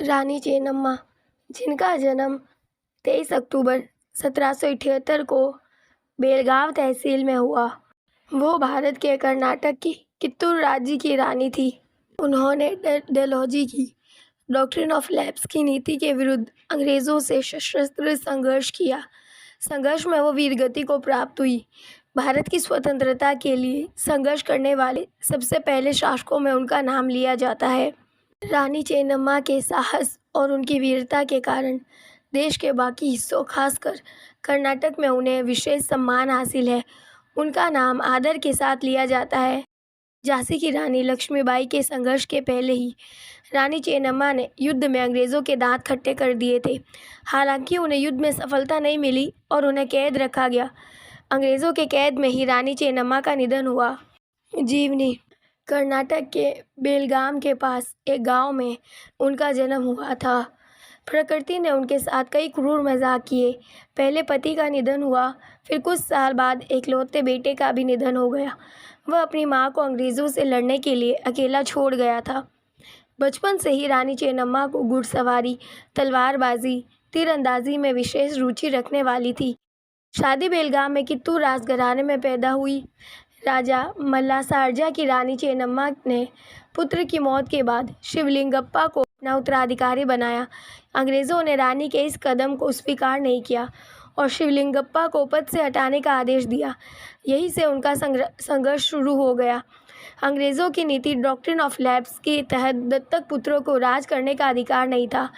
रानी चेन्नम्मा, जिनका जन्म 23 अक्टूबर 1778 को बेलगाव तहसील में हुआ, वो भारत के कर्नाटक की कित्तूर राज्य की रानी थी। उन्होंने डलहौजी की डॉक्ट्रिन ऑफ लैप्स की नीति के विरुद्ध अंग्रेज़ों से सशस्त्र संघर्ष किया। संघर्ष में वो वीरगति को प्राप्त हुई। भारत की स्वतंत्रता के लिए संघर्ष करने वाले सबसे पहले शासकों में उनका नाम लिया जाता है। रानी चेन्नम्मा के साहस और उनकी वीरता के कारण देश के बाकी हिस्सों, खासकर कर्नाटक में उन्हें विशेष सम्मान हासिल है। उनका नाम आदर के साथ लिया जाता है। झांसी की रानी लक्ष्मीबाई के संघर्ष के पहले ही रानी चेन्नम्मा ने युद्ध में अंग्रेज़ों के दांत खट्टे कर दिए थे। हालांकि उन्हें युद्ध में सफलता नहीं मिली और उन्हें कैद रखा गया। अंग्रेज़ों के कैद में ही रानी चेन्नम्मा का निधन हुआ। जीवनी, कर्नाटक के बेलगाम के पास एक गांव में उनका जन्म हुआ था। प्रकृति ने उनके साथ कई क्रूर मजाक किए। पहले पति का निधन हुआ, फिर कुछ साल बाद एकलौते बेटे का भी निधन हो गया। वह अपनी मां को अंग्रेज़ों से लड़ने के लिए अकेला छोड़ गया था। बचपन से ही रानी चेन्नम्मा को घुड़सवारी, तलवारबाजी, तीरंदाजी में विशेष रुचि रखने वाली थी। शादी बेलगाम में कित्तूर राजघराने में पैदा हुई। राजा मल्लासार्जा की रानी चेन्नम्मा ने पुत्र की मौत के बाद शिवलिंगप्पा को अपना उत्तराधिकारी बनाया। अंग्रेज़ों ने रानी के इस कदम को स्वीकार नहीं किया और शिवलिंगप्पा को पद से हटाने का आदेश दिया। यहीं से उनका संघर्ष शुरू हो गया। अंग्रेज़ों की नीति डॉक्ट्रिन ऑफ लैप्स के तहत दत्तक पुत्रों को राज करने का अधिकार नहीं था।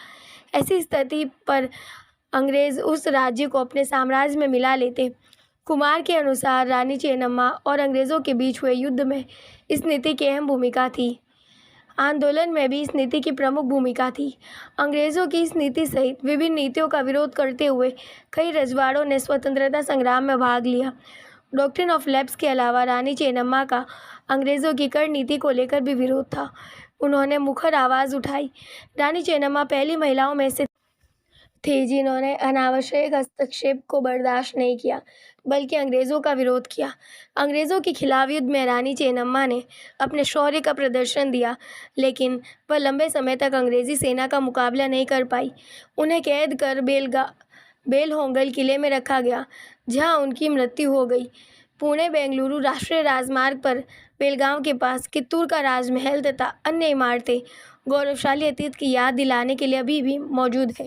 ऐसी स्थिति पर अंग्रेज़ उस राज्य को अपने साम्राज्य में मिला लेते। कुमार के अनुसार रानी चेन्नम्मा और अंग्रेज़ों के बीच हुए युद्ध में इस नीति की अहम भूमिका थी। आंदोलन में भी इस नीति की प्रमुख भूमिका थी। अंग्रेज़ों की इस नीति सहित विभिन्न नीतियों का विरोध करते हुए कई रजवाड़ों ने स्वतंत्रता संग्राम में भाग लिया। डॉक्ट्रिन ऑफ लैप्स के अलावा रानी चेन्नम्मा का अंग्रेज़ों की कर नीति को लेकर भी विरोध था। उन्होंने मुखर आवाज़ उठाई। रानी चेन्नम्मा पहली महिलाओं में से थी जिन्होंने अनावश्यक हस्तक्षेप को बर्दाश्त नहीं किया, बल्कि अंग्रेज़ों का विरोध किया। अंग्रेज़ों के खिलाफ युद्ध में रानी चेन्नम्मा ने अपने शौर्य का प्रदर्शन दिया, लेकिन वह लंबे समय तक अंग्रेज़ी सेना का मुकाबला नहीं कर पाई। उन्हें कैद कर बेलहोंगल किले में रखा गया, जहां उनकी मृत्यु हो गई। पुणे बेंगलुरु राष्ट्रीय राजमार्ग पर बेलगाम के पास कित्तूर का राजमहल तथा अन्य इमारतें गौरवशाली अतीत की याद दिलाने के लिए अभी भी मौजूद है।